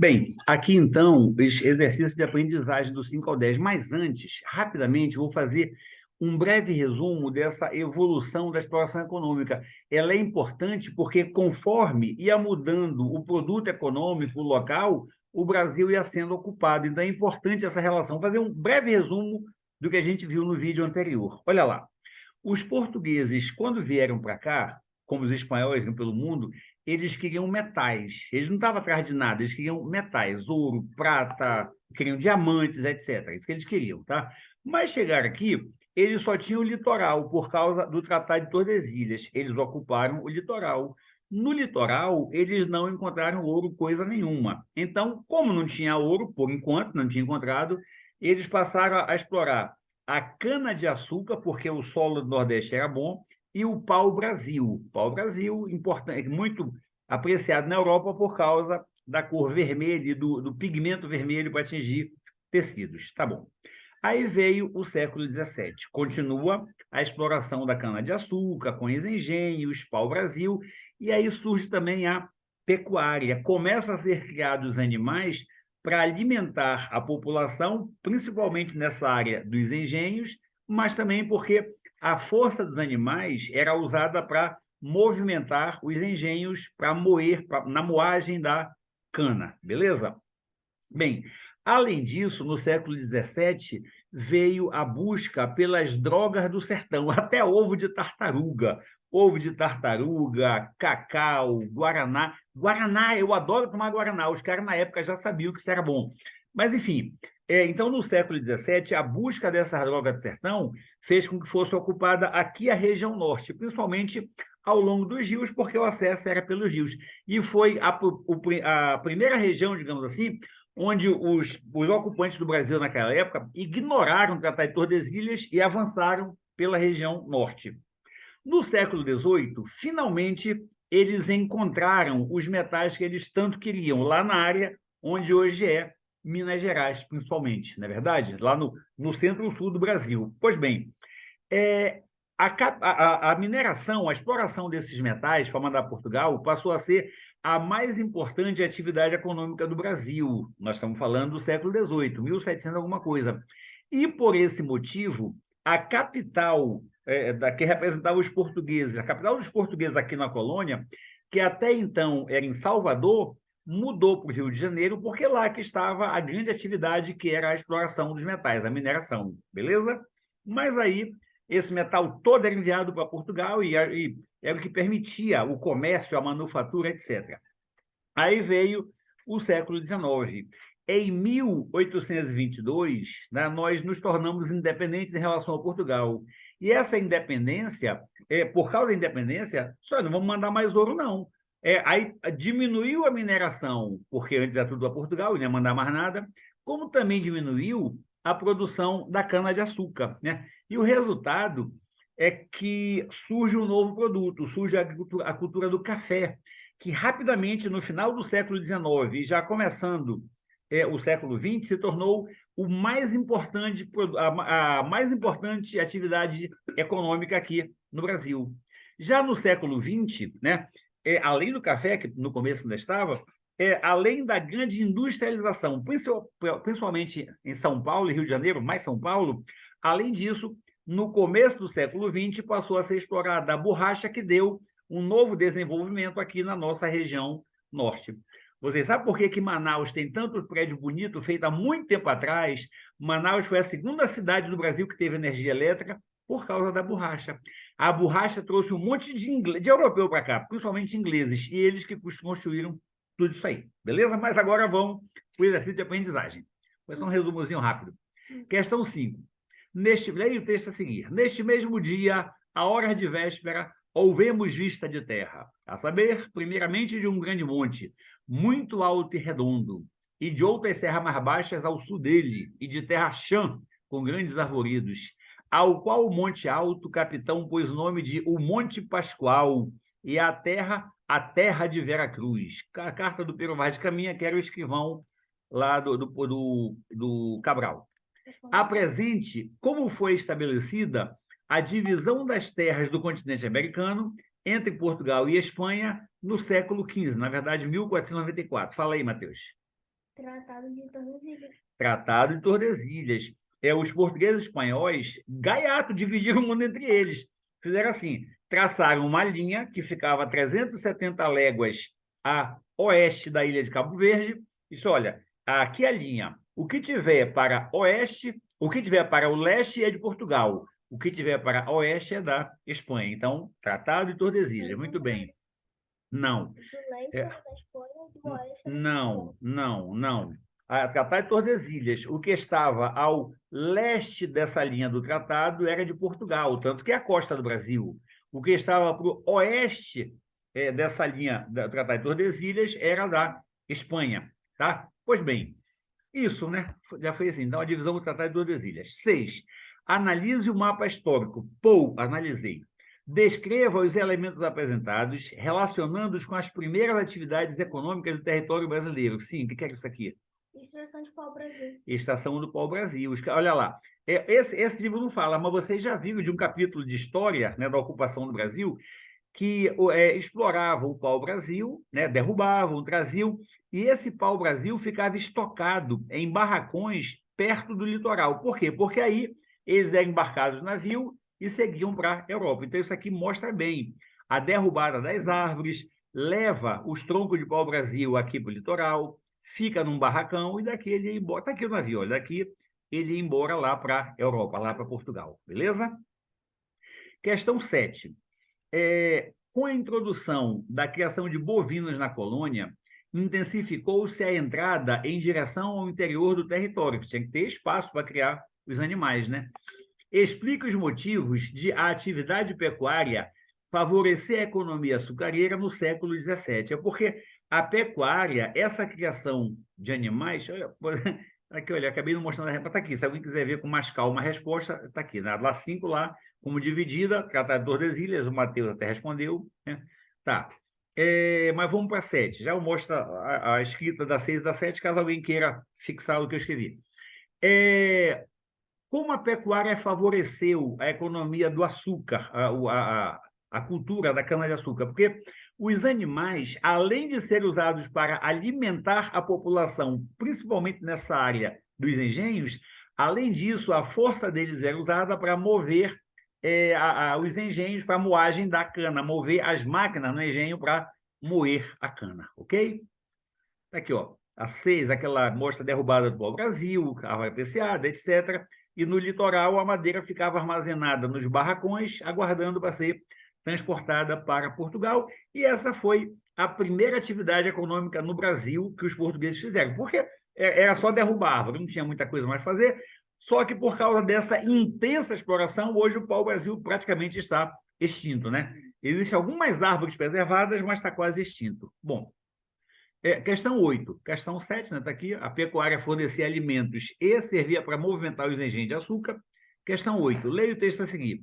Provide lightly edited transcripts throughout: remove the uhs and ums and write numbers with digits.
Bem, aqui então, os exercícios de aprendizagem do 5 ao 10. Mas antes, rapidamente, vou fazer um breve resumo dessa evolução da exploração econômica. Ela é importante porque, conforme ia mudando o produto econômico local, o Brasil ia sendo ocupado. Então, é importante essa relação. Vou fazer um breve resumo do que a gente viu no vídeo anterior. Olha lá. Os portugueses, quando vieram para cá, como os espanhóis vêm pelo mundo, eles queriam metais. Eles não estavam atrás de nada, eles queriam metais, ouro, prata, queriam diamantes, etc. Isso que eles queriam, tá? Mas chegaram aqui, eles só tinham o litoral por causa do Tratado de Tordesilhas. Eles ocuparam o litoral. No litoral, eles não encontraram ouro coisa nenhuma. Então, como não tinha ouro, por enquanto, não tinha encontrado, eles passaram a explorar a cana-de-açúcar, porque o solo do Nordeste era bom, e o pau-brasil. O pau-brasil, importante, muito apreciado na Europa por causa da cor vermelha e do pigmento vermelho para atingir tecidos. Tá bom. Aí veio o século XVII. Continua a exploração da cana-de-açúcar, com os engenhos, pau-brasil, e aí surge também a pecuária. Começam a ser criados animais para alimentar a população, principalmente nessa área dos engenhos, mas também porque a força dos animais era usada para movimentar os engenhos para moer, na moagem da cana, beleza? Bem, além disso, no século XVII, veio a busca pelas drogas do sertão, até ovo de tartaruga, cacau, guaraná. Guaraná, eu adoro tomar guaraná, os caras na época já sabiam que isso era bom. Mas, enfim, então no século XVII, a busca dessas drogas do sertão fez com que fosse ocupada aqui a região norte, principalmente ao longo dos rios, porque o acesso era pelos rios. E foi a primeira região, digamos assim, onde os ocupantes do Brasil naquela época ignoraram o Tratado de Tordesilhas e avançaram pela região norte. No século XVIII, finalmente, eles encontraram os metais que eles tanto queriam, lá na área onde hoje é Minas Gerais, principalmente, não é verdade? Lá no centro-sul do Brasil. Pois bem, é, a mineração, a exploração desses metais para mandar Portugal passou a ser a mais importante atividade econômica do Brasil. Nós estamos falando do século XVIII, 1700 alguma coisa. E, por esse motivo, a capital que representava os portugueses, a capital dos portugueses aqui na colônia, que até então era em Salvador, mudou para o Rio de Janeiro, porque lá que estava a grande atividade que era a exploração dos metais, a mineração, beleza? Mas aí esse metal todo era enviado para Portugal e era o que permitia o comércio, a manufatura, etc. Aí veio o século XIX. Em 1822, né, nós nos tornamos independentes em relação a Portugal. E essa independência, por causa da independência, só não vamos mandar mais ouro, não. Aí diminuiu a mineração, porque antes era tudo a Portugal, não ia mandar mais nada, como também diminuiu a produção da cana-de-açúcar, né? E o resultado é que surge um novo produto, surge a cultura do café, que rapidamente, no final do século XIX e já começando o século XX, se tornou o mais importante, a mais importante atividade econômica aqui no Brasil. Já no século XX, né, além do café, que no começo ainda estava, além da grande industrialização, principalmente em São Paulo e Rio de Janeiro, mais São Paulo, além disso, no começo do século XX, passou a ser explorada a borracha, que deu um novo desenvolvimento aqui na nossa região norte. Você sabe por que Manaus tem tanto prédio bonito, feito há muito tempo atrás? Manaus foi a segunda cidade do Brasil que teve energia elétrica por causa da borracha. A borracha trouxe um monte de europeu para cá, principalmente ingleses, e eles que construíram tudo isso aí, beleza? Mas agora vamos para o exercício de aprendizagem. Vai ser um resumozinho rápido. Questão 5. Leia o texto a seguir. Neste mesmo dia, a hora de véspera, houvemos vista de terra, a saber, primeiramente de um grande monte, muito alto e redondo, e de outras serras mais baixas ao sul dele, e de terra chã, com grandes arvoredos, ao qual o monte alto, o capitão pôs o nome de o Monte Pascoal, e a terra de Veracruz. A carta do Pero Vaz de Caminha, que era o escrivão lá do Cabral. Apresente como foi estabelecida a divisão das terras do continente americano entre Portugal e Espanha no século XV, na verdade, 1494. Fala aí, Matheus. Tratado de Tordesilhas. Tratado de Tordesilhas. Os portugueses e espanhóis, gaiato, dividiram o mundo entre eles. Fizeram assim, traçaram uma linha que ficava a 370 léguas a oeste da ilha de Cabo Verde. Isso, olha, aqui é a linha. O que tiver para oeste, o que tiver para o leste é de Portugal. O que tiver para oeste é da Espanha. Então, Tratado de Tordesilhas. Muito bem. Não. Do leste É, era da Espanha e do oeste era de não, Portugal. não, não. A Tratado de Tordesilhas, o que estava ao leste dessa linha do tratado era de Portugal, tanto que é a costa do Brasil. O que estava para o oeste dessa linha do Tratado de Tordesilhas era da Espanha, tá? Pois bem, isso, né? Já foi assim. Então, a divisão do Tratado de Tordesilhas. 6. Analise o mapa histórico. Analisei. Descreva os elementos apresentados, relacionando-os com as primeiras atividades econômicas do território brasileiro. Sim, o que é isso aqui? Extração de pau-brasil. Estação do Pau-Brasil. Olha lá, esse livro não fala, mas vocês já viram de um capítulo de história, né, da ocupação do Brasil, que exploravam o pau-brasil, né, derrubavam, traziam, e esse pau-brasil ficava estocado em barracões perto do litoral. Por quê? Porque aí eles eram embarcados no navio e seguiam para a Europa. Então, isso aqui mostra bem a derrubada das árvores, leva os troncos de pau-brasil aqui para o litoral, fica num barracão e daqui ele ia embora. Está aqui o navio, olha, daqui ele ia embora lá para a Europa, lá para Portugal. Beleza? Questão 7. Com a introdução da criação de bovinos na colônia, intensificou-se a entrada em direção ao interior do território, que tinha que ter espaço para criar os animais, né? Explica os motivos de a atividade pecuária favorecer a economia açucareira no século XVII. É porque a pecuária, essa criação de animais... Aqui, olha, acabei não mostrando a resposta. Está aqui. Se alguém quiser ver com mais calma a resposta, está aqui. Né? Lá 5, lá, como dividida, Tratado de Tordesilhas, o Matheus até respondeu. Né? Tá. Mas vamos para 7. Já eu mostro a escrita da 6 e da 7, caso alguém queira fixar o que eu escrevi. Como a pecuária favoreceu a economia do açúcar, a cultura da cana-de-açúcar? Porque os animais, além de serem usados para alimentar a população, principalmente nessa área dos engenhos, além disso, a força deles era usada para mover os engenhos para a moagem da cana, mover as máquinas no engenho para moer a cana, ok? Aqui, ó, a 6, aquela mostra derrubada do pau-brasil, a apreciada, etc. E no litoral, a madeira ficava armazenada nos barracões, aguardando para ser transportada para Portugal. E essa foi a primeira atividade econômica no Brasil que os portugueses fizeram, porque era só derrubar árvore, não tinha muita coisa mais a fazer. Só que por causa dessa intensa exploração, hoje o pau-brasil praticamente está extinto, né? Existem algumas árvores preservadas, mas está quase extinto. Bom, questão 8. Questão 7, né, está aqui. A pecuária fornecia alimentos e servia para movimentar os engenhos de açúcar. Questão 8. Leia o texto a seguir.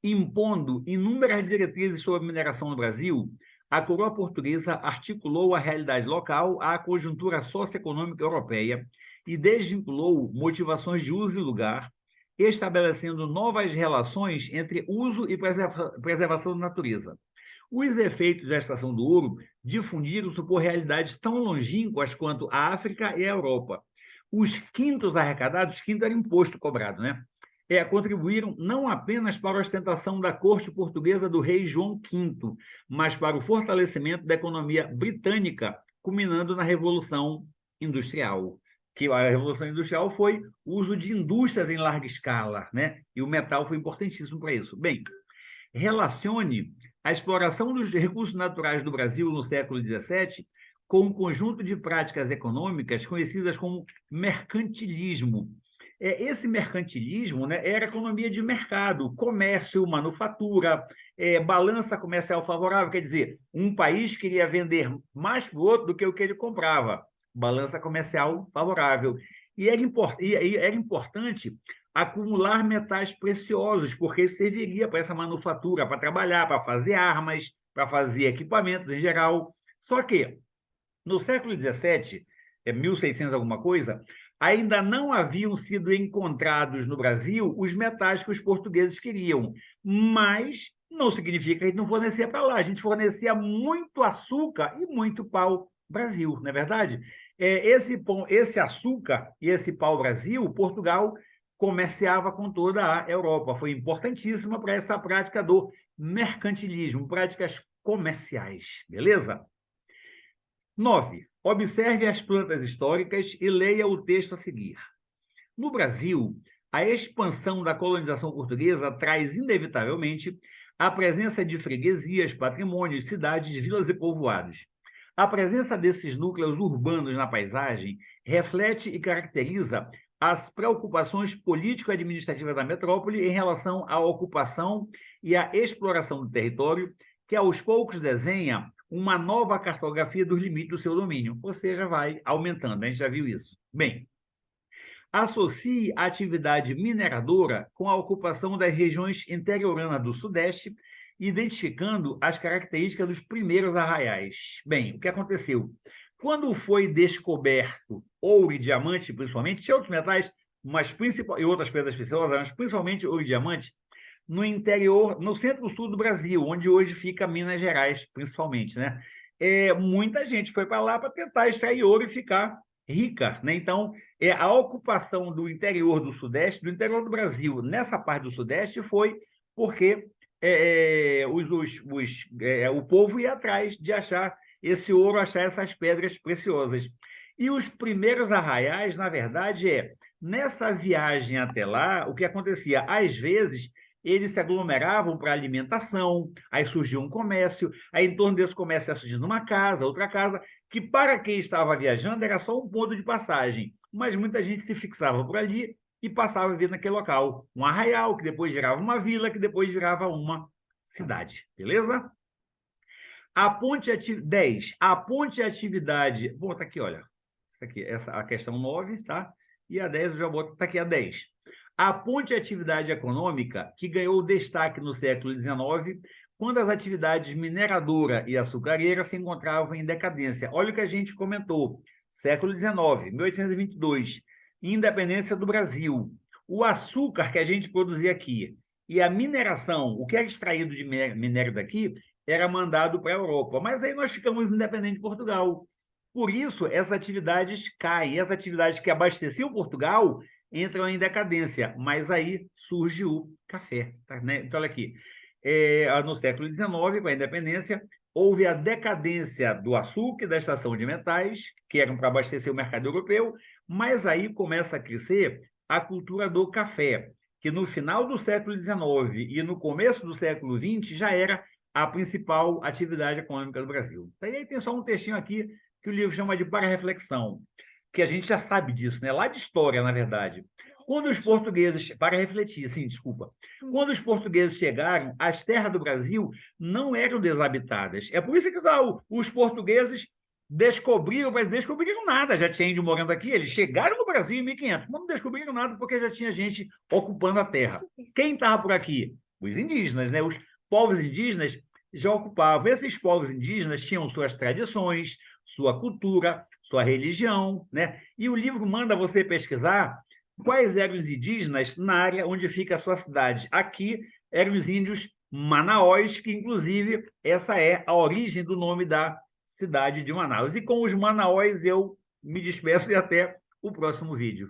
Impondo inúmeras diretrizes sobre mineração no Brasil, a coroa portuguesa articulou a realidade local à conjuntura socioeconômica europeia e desvinculou motivações de uso e lugar, estabelecendo novas relações entre uso e preservação da natureza. Os efeitos da extração do ouro difundiram-se por realidades tão longínquas quanto a África e a Europa. Os quintos arrecadados, quinto era imposto cobrado, né? Contribuíram não apenas para a ostentação da corte portuguesa do rei João V, mas para o fortalecimento da economia britânica, culminando na Revolução Industrial. Que a Revolução Industrial foi o uso de indústrias em larga escala, né? E o metal foi importantíssimo para isso. Bem, relacione a exploração dos recursos naturais do Brasil no século XVII com um conjunto de práticas econômicas conhecidas como mercantilismo. Esse mercantilismo, né, era economia de mercado, comércio, manufatura, balança comercial favorável, quer dizer, um país queria vender mais para o outro do que o que ele comprava, balança comercial favorável. E era importante acumular metais preciosos, porque isso serviria para essa manufatura, para trabalhar, para fazer armas, para fazer equipamentos em geral. Só que, no século XVII, 1600 alguma coisa, ainda não haviam sido encontrados no Brasil os metais que os portugueses queriam, mas não significa que a gente não fornecia para lá, a gente fornecia muito açúcar e muito pau Brasil, não é verdade? Esse açúcar e esse pau-brasil, Portugal comerciava com toda a Europa. Foi importantíssima para essa prática do mercantilismo, práticas comerciais, beleza? 9. Observe as plantas históricas e leia o texto a seguir. No Brasil, a expansão da colonização portuguesa traz, inevitavelmente, a presença de freguesias, patrimônios, cidades, vilas e povoados. A presença desses núcleos urbanos na paisagem reflete e caracteriza as preocupações político-administrativas da metrópole em relação à ocupação e à exploração do território, que aos poucos desenha uma nova cartografia dos limites do seu domínio, ou seja, vai aumentando, a gente já viu isso. Bem, associe a atividade mineradora com a ocupação das regiões interioranas do Sudeste, identificando as características dos primeiros arraiais. Bem, o que aconteceu? Quando foi descoberto ouro e diamante, principalmente, tinha outros metais, mas e outras pedras preciosas, mas principalmente ouro e diamante, no interior, no centro-sul do Brasil, onde hoje fica Minas Gerais, principalmente, né? Muita gente foi para lá para tentar extrair ouro e ficar rica, né? Então, a ocupação do interior do Sudeste, do interior do Brasil, nessa parte do Sudeste, foi porque o povo ia atrás de achar esse ouro, achar essas pedras preciosas. E os primeiros arraiais, na verdade, nessa viagem até lá, o que acontecia? Às vezes, eles se aglomeravam para alimentação, aí surgia um comércio, aí em torno desse comércio ia surgindo uma casa, outra casa, que para quem estava viajando era só um ponto de passagem, mas muita gente se fixava por ali e passava a viver naquele local. Um arraial, que depois virava uma vila, que depois virava uma cidade, beleza? A ponte 10. A ponte atividade... Bom, tá aqui, olha. Isso aqui, a questão 9, tá? E a 10 eu já boto, tá aqui a 10. A ponte atividade econômica, que ganhou destaque no século XIX, quando as atividades mineradora e açucareira se encontravam em decadência. Olha o que a gente comentou. Século XIX, 1822, independência do Brasil. O açúcar que a gente produzia aqui e a mineração, o que era extraído de minério daqui, era mandado para a Europa. Mas aí nós ficamos independentes de Portugal. Por isso, essas atividades caem. Essas atividades que abasteciam Portugal entram em decadência, mas aí surge o café. Tá, né? Então, olha aqui, no século XIX, com a independência, houve a decadência do açúcar e da extração de metais, que eram para abastecer o mercado europeu, mas aí começa a crescer a cultura do café, que no final do século XIX e no começo do século XX já era a principal atividade econômica do Brasil. E aí tem só um textinho aqui que o livro chama de Para Reflexão, que a gente já sabe disso, né? Lá de história, na verdade. Quando os portugueses, para refletir, sim, desculpa. Quando os portugueses chegaram, as terras do Brasil não eram desabitadas. É por isso que os portugueses descobriram, mas descobriram nada, já tinha índio morando aqui, eles chegaram no Brasil em 1500, mas não descobriram nada porque já tinha gente ocupando a terra. Quem estava por aqui? Os indígenas, né? Os povos indígenas já ocupavam. Esses povos indígenas tinham suas tradições, sua cultura, sua religião, né? E o livro manda você pesquisar quais eram os indígenas na área onde fica a sua cidade. Aqui eram os índios manaós, que inclusive essa é a origem do nome da cidade de Manaus. E com os manaós eu me despeço e até o próximo vídeo.